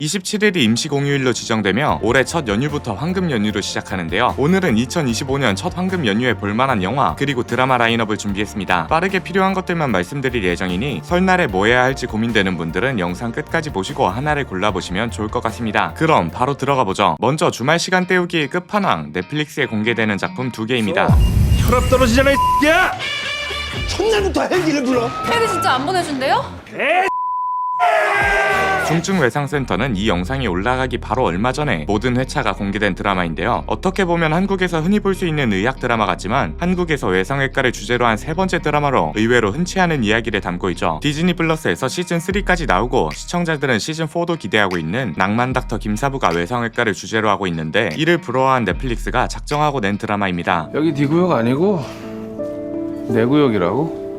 27일이 임시공휴일로 지정되며 올해 첫 연휴부터 황금 연휴로 시작하는데요. 오늘은 2025년 첫 황금 연휴에 볼만한 영화 그리고 드라마 라인업을 준비했습니다. 빠르게 필요한 것들만 말씀드릴 예정이니 설날에 뭐 해야 할지 고민되는 분들은 영상 끝까지 보시고 하나를 골라보시면 좋을 것 같습니다. 그럼 바로 들어가보죠. 먼저 주말 시간 때우기의 끝판왕, 넷플릭스에 공개되는 작품 2개입니다. 혈압 떨어지잖아, 야! 첫날부터 헬기를 불러? 혜리 진짜 안 보내준대요? 중증외상센터는 이 영상이 올라가기 바로 얼마 전에 모든 회차가 공개된 드라마인데요. 어떻게 보면 한국에서 흔히 볼 수 있는 의학 드라마 같지만 한국에서 외상외과를 주제로 한 세 번째 드라마로 의외로 흔치 않은 이야기를 담고 있죠. 디즈니 플러스에서 시즌3까지 나오고 시청자들은 시즌4도 기대하고 있는 낭만 닥터 김사부가 외상외과를 주제로 하고 있는데 이를 부러워한 넷플릭스가 작정하고 낸 드라마입니다. 여기 네 구역 아니고 내 구역이라고?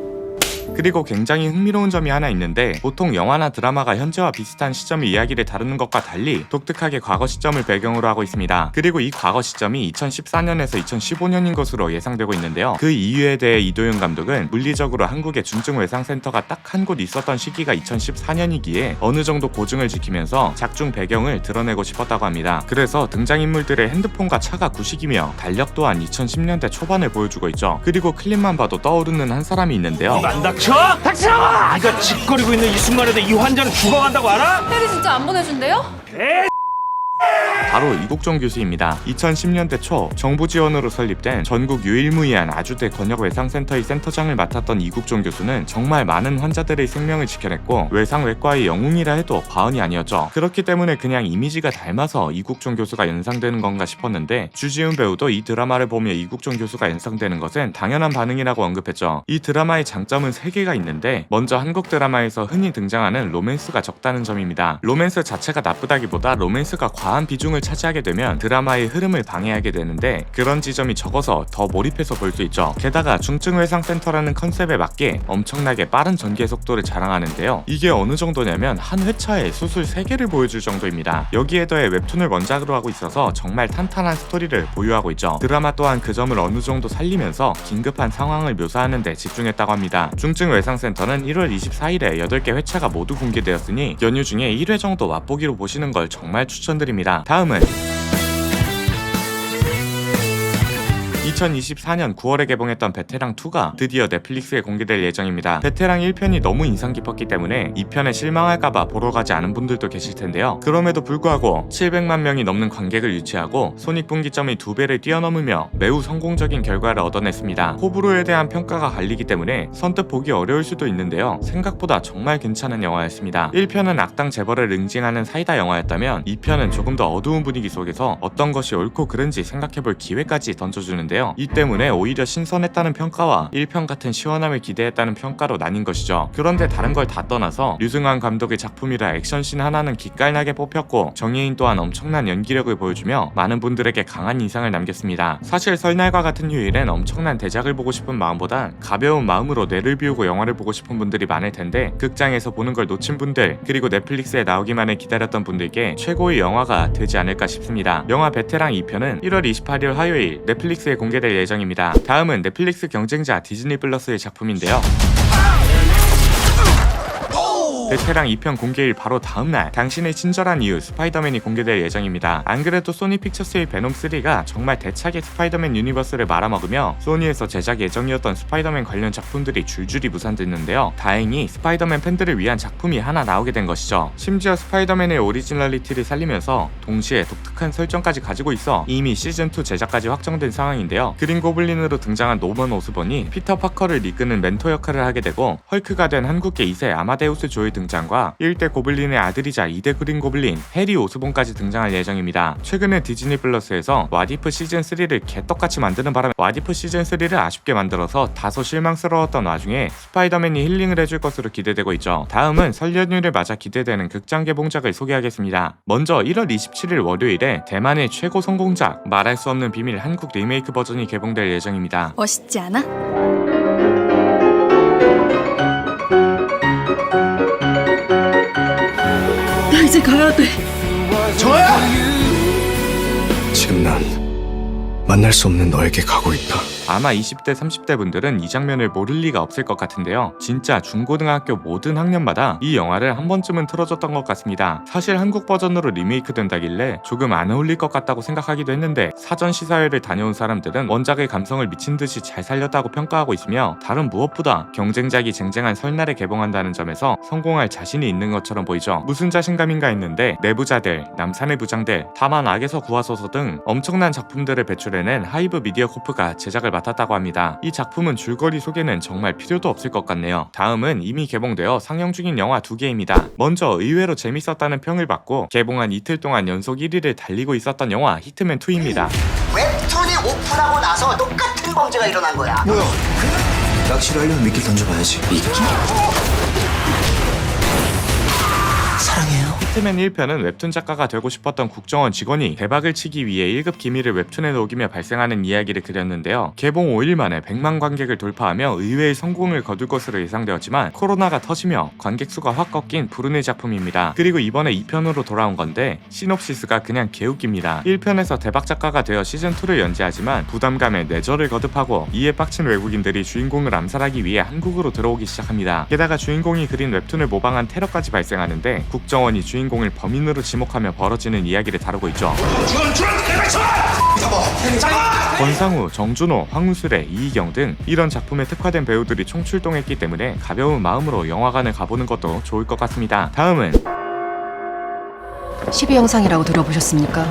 그리고 굉장히 흥미로운 점이 하나 있는데 보통 영화나 드라마가 현재와 비슷한 시점의 이야기를 다루는 것과 달리 독특하게 과거 시점을 배경으로 하고 있습니다. 그리고 이 과거 시점이 2014년에서 2015년인 것으로 예상되고 있는데요. 그 이유에 대해 이도윤 감독은 물리적으로 한국의 중증외상센터가 딱 한 곳 있었던 시기가 2014년이기에 어느 정도 고증을 지키면서 작중 배경을 드러내고 싶었다고 합니다. 그래서 등장인물들의 핸드폰과 차가 구식이며 달력 또한 2010년대 초반을 보여주고 있죠. 그리고 클립만 봐도 떠오르는 한 사람이 있는데요. 안 닥쳐? 닥치라고! 네가 짓거리고 있는 이 순간에도 이 환자는 죽어간다고 알아? 혜리 진짜 안 보내준대요? 바로 이국종 교수입니다. 2010년대 초 정부 지원으로 설립된 전국 유일무이한 아주대 권역외상센터의 센터장을 맡았던 이국종 교수는 정말 많은 환자들의 생명을 지켜냈고 외상외과의 영웅이라 해도 과언이 아니었죠. 그렇기 때문에 그냥 이미지가 닮아서 이국종 교수가 연상되는 건가 싶었는데 주지훈 배우도 이 드라마를 보며 이국종 교수가 연상되는 것은 당연한 반응이라고 언급했죠. 이 드라마의 장점은 3개가 있는데 먼저 한국 드라마에서 흔히 등장하는 로맨스가 적다는 점입니다. 로맨스 자체가 나쁘다기보다 로맨스가 과한 비중을 차지하게 되면 드라마의 흐름을 방해하게 되는데 그런 지점이 적어서 더 몰입해서 볼 수 있죠. 게다가 중증외상센터라는 컨셉에 맞게 엄청나게 빠른 전개 속도를 자랑하는데요. 이게 어느 정도냐면 한 회차에 수술 3개를 보여줄 정도입니다. 여기에 더해 웹툰을 원작으로 하고 있어서 정말 탄탄한 스토리를 보유하고 있죠. 드라마 또한 그 점을 어느 정도 살리면서 긴급한 상황을 묘사하는 데 집중했다고 합니다. 중증외상센터는 1월 24일에 8개 회차가 모두 공개되었으니 연휴 중에 1회 정도 맛보기로 보시는 걸 정말 추천드립니다. 다음은 2024년 9월에 개봉했던 베테랑2가 드디어 넷플릭스에 공개될 예정입니다. 베테랑 1편이 너무 인상 깊었기 때문에 2편에 실망할까봐 보러 가지 않은 분들도 계실 텐데요. 그럼에도 불구하고 700만 명이 넘는 관객을 유치하고 손익분기점이 2배를 뛰어넘으며 매우 성공적인 결과를 얻어냈습니다. 호불호에 대한 평가가 갈리기 때문에 선뜻 보기 어려울 수도 있는데요. 생각보다 정말 괜찮은 영화였습니다. 1편은 악당 재벌을 응징하는 사이다 영화였다면 2편은 조금 더 어두운 분위기 속에서 어떤 것이 옳고 그른지 생각해볼 기회까지 던져주는데요. 이 때문에 오히려 신선했다는 평가와 1편 같은 시원함을 기대했다는 평가로 나뉜 것이죠. 그런데 다른 걸 다 떠나서 류승환 감독의 작품이라 액션씬 하나는 기깔나게 뽑혔고 정예인 또한 엄청난 연기력을 보여주며 많은 분들에게 강한 인상을 남겼습니다. 사실 설날과 같은 휴일엔 엄청난 대작을 보고 싶은 마음보단 가벼운 마음으로 뇌를 비우고 영화를 보고 싶은 분들이 많을 텐데 극장에서 보는 걸 놓친 분들 그리고 넷플릭스에 나오기만을 기다렸던 분들께 최고의 영화가 되지 않을까 싶습니다. 영화 베테랑 2편은 1월 28일 화요일 넷플릭스에 공개될 예정입니다. 다음은 넷플릭스 경쟁자 디즈니 플러스의 작품인데요. 베테랑 2편 공개일 바로 다음날 당신의 친절한 이유 스파이더맨이 공개될 예정입니다. 안 그래도 소니 픽처스의 베놈3가 정말 대차게 스파이더맨 유니버스를 말아먹으며 소니에서 제작 예정이었던 스파이더맨 관련 작품들이 줄줄이 무산됐는데요. 다행히 스파이더맨 팬들을 위한 작품이 하나 나오게 된 것이죠. 심지어 스파이더맨의 오리지널리티를 살리면서 동시에 독특한 설정까지 가지고 있어 이미 시즌2 제작까지 확정된 상황인데요. 그린 고블린으로 등장한 노먼 오스본이 피터 파커를 이끄는 멘토 역할을 하게 되고 헐크가 된 한국계 2세 아마데우스 조의 등장과 1대 고블린의 아들이자 2대 그린 고블린 해리 오스본까지 등장할 예정입니다. 최근에 디즈니 플러스에서 왓이프 시즌3를 개떡같이 만드는 바람에 왓이프 시즌3를 아쉽게 만들어서 다소 실망스러웠던 와중에 스파이더맨이 힐링을 해줄 것으로 기대되고 있죠. 다음은 설 연휴를 맞아 기대되는 극장 개봉작을 소개하겠습니다. 먼저 1월 27일 월요일에 대만의 최고 성공작 말할 수 없는 비밀 한국 리메이크 버전이 개봉될 예정입니다. 멋있지 않아? 나 이제 가야 돼. 저야! 지금 난 만날 수 없는 너에게 가고 있다. 아마 20대 30대 분들은 이 장면을 모를 리가 없을 것 같은데요. 진짜 중고등학교 모든 학년마다 이 영화를 한 번쯤은 틀어줬던 것 같습니다. 사실 한국 버전으로 리메이크 된다길래 조금 안 어울릴 것 같다고 생각하기도 했는데 사전 시사회를 다녀온 사람들은 원작의 감성을 미친 듯이 잘 살렸다고 평가하고 있으며 다른 무엇보다 경쟁작이 쟁쟁한 설날에 개봉한다는 점에서 성공할 자신이 있는 것처럼 보이죠. 무슨 자신감인가 했는데 내부자들, 남산의 부장들, 다만 악에서 구하소서 등 엄청난 작품들을 배출해낸 하이브 미디어 코프가 제작을 맡았다고 합니다. 이 작품은 줄거리 소개는 정말 필요도 없을 것 같네요. 다음은 이미 개봉되어 상영 중인 영화 2개입니다. 먼저 의외로 재밌었다는 평을 받고 개봉한 이틀 동안 연속 1위를 달리고 있었던 영화 히트맨2입니다. 웹툰이 오픈하고 나서 똑같은 범죄가 일어난 거야. 뭐야? 낚시를 하려면 미끼 던져봐야지. 미끼? 사랑해요. 히트맨 1편은 웹툰 작가가 되고 싶었던 국정원 직원이 대박을 치기 위해 1급 기밀을 웹툰에 녹이며 발생하는 이야기를 그렸는데요. 개봉 5일 만에 100만 관객을 돌파하며 의외의 성공을 거둘 것으로 예상되었지만 코로나가 터지며 관객 수가 확 꺾인 불운의 작품입니다. 그리고 이번에 2편으로 돌아온 건데 시놉시스가 그냥 개웃깁니다. 1편에서 대박 작가가 되어 시즌2를 연재하지만 부담감에 뇌절을 거듭하고 이에 빡친 외국인들이 주인공을 암살하기 위해 한국으로 들어오기 시작합니다. 게다가 주인공이 그린 웹툰을 모방한 테러까지 발생하는데 국정원이 주인공을 범인으로 지목하며 벌어지는 이야기를 다루고 있죠. 권상우, 정준호, 황우슬의 이희경 등 이런 작품에 특화된 배우들이 총출동했기 때문에 가벼운 마음으로 영화관을 가보는 것도 좋을 것 같습니다. 다음은 12 영상이라고 들어보셨습니까?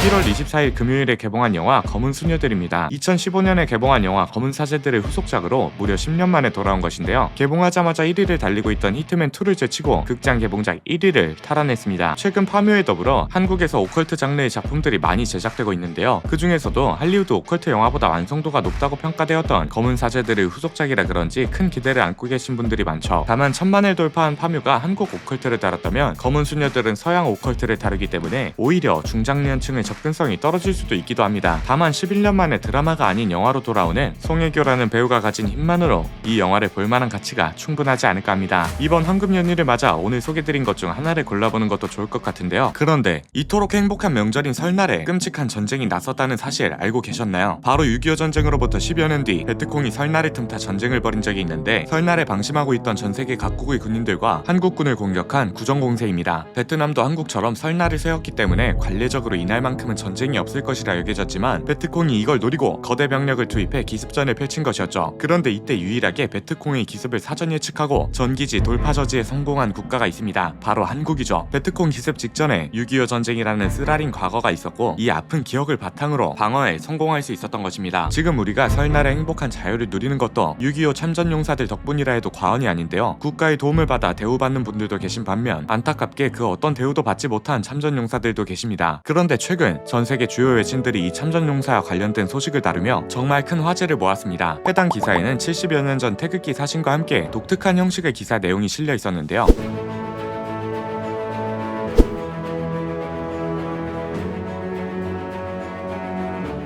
1월 24일 금요일에 개봉한 영화 검은 수녀들입니다. 2015년에 개봉한 영화 검은 사제들의 후속작으로 무려 10년 만에 돌아온 것인데요. 개봉하자마자 1위를 달리고 있던 히트맨2를 제치고 극장 개봉작 1위를 탈환했습니다. 최근 파묘에 더불어 한국에서 오컬트 장르의 작품들이 많이 제작되고 있는데요. 그 중에서도 할리우드 오컬트 영화보다 완성도가 높다고 평가되었던 검은 사제들의 후속작이라 그런지 큰 기대를 안고 계신 분들이 많죠. 다만 1000만을 돌파한 파묘가 한국 오컬트를 다뤘다면 검은 수녀들은 서양 오컬트를 다루기 때문에 오히려 중장년층의 접근성이 떨어질 수도 있기도 합니다. 다만 11년 만에 드라마가 아닌 영화로 돌아오는 송혜교라는 배우가 가진 힘만으로 이 영화를 볼만한 가치가 충분하지 않을까 합니다. 이번 황금연휴를 맞아 오늘 소개드린 것 중 하나를 골라보는 것도 좋을 것 같은데요. 그런데 이토록 행복한 명절인 설날에 끔찍한 전쟁이 나섰다는 사실 알고 계셨나요? 바로 6.25 전쟁으로부터 10여 년 뒤 베트콩이 설날을 틈타 전쟁을 벌인 적이 있는데 설날에 방심하고 있던 전 세계 각국의 군인들과 한국군을 공격한 구정공세입니다. 베트남도 한국처럼 설날을 세웠기 때문에 관례적으로 이날만큼 은 전쟁이 없을 것이라 여겨졌지만 베트콩이 이걸 노리고 거대 병력을 투입해 기습전을 펼친 것이었죠. 그런데 이때 유일하게 베트콩의 기습을 사전 예측하고 전기지 돌파 저지에 성공한 국가가 있습니다. 바로 한국이죠. 베트콩 기습 직전에 6.25 전쟁이라는 쓰라린 과거가 있었고 이 아픈 기억을 바탕으로 방어에 성공할 수 있었던 것입니다. 지금 우리가 설날에 행복한 자유를 누리는 것도 6.25 참전용사들 덕분이라 해도 과언이 아닌데요. 국가의 도움을 받아 대우받는 분들도 계신 반면 안타깝게 그 어떤 대우도 받지 못한 참전용사들도 계십니다. 그런데 최근 전 세계 주요 외신들이 이 참전용사와 관련된 소식을 다루며 정말 큰 화제를 모았습니다. 해당 기사에는 70여 년 전 태극기 사진과 함께 독특한 형식의 기사 내용이 실려 있었는데요.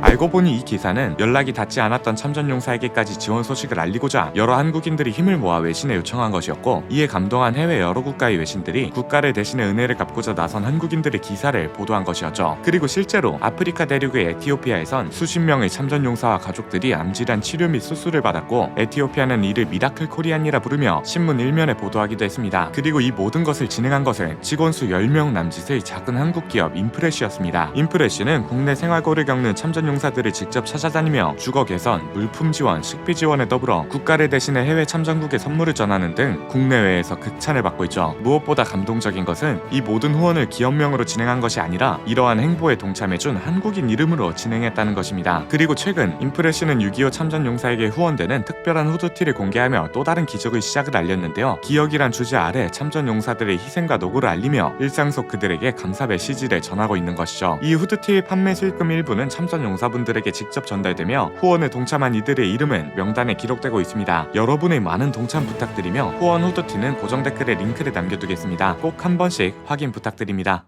알고 보니 이 기사는 연락이 닿지 않았던 참전용사에게까지 지원 소식을 알리고자 여러 한국인들이 힘을 모아 외신에 요청한 것이었고 이에 감동한 해외 여러 국가의 외신들이 국가를 대신해 은혜를 갚고자 나선 한국인들의 기사를 보도한 것이었죠. 그리고 실제로 아프리카 대륙의 에티오피아에선 수십 명의 참전용사와 가족들이 암질환 치료 및 수술을 받았고 에티오피아는 이를 미라클 코리안이라 부르며 신문 일면에 보도하기도 했습니다. 그리고 이 모든 것을 진행한 것은 직원 수 10명 남짓의 작은 한국 기업 인프레쉬였습니다. 인프레쉬는 국내 생활고를 겪는 참전용사들을 직접 찾아다니며 주거 개선, 물품 지원, 식비 지원에 더불어 국가를 대신해 해외 참전국에 선물을 전하는 등 국내외에서 극찬을 받고 있죠. 무엇보다 감동적인 것은 이 모든 후원을 기업명으로 진행한 것이 아니라 이러한 행보에 동참해준 한국인 이름으로 진행했다는 것입니다. 그리고 최근 인프레쉬는 6.25 참전용사에게 후원되는 특별한 후드티를 공개하며 또 다른 기적의 시작을 알렸는데요. 기억이란 주제 아래 참전용사들의 희생과 노고를 알리며 일상 속 그들에게 감사 메시지를 전하고 있는 것이죠. 이 후드티의 판매 수익금 일부는 참전용사분들에게 직접 전달되며 후원에 동참한 이들의 이름은 명단에 기록되고 있습니다. 여러분의 많은 동참 부탁드리며 후원 후드티는 고정 댓글에 링크를 남겨두겠습니다. 꼭 한 번씩 확인 부탁드립니다.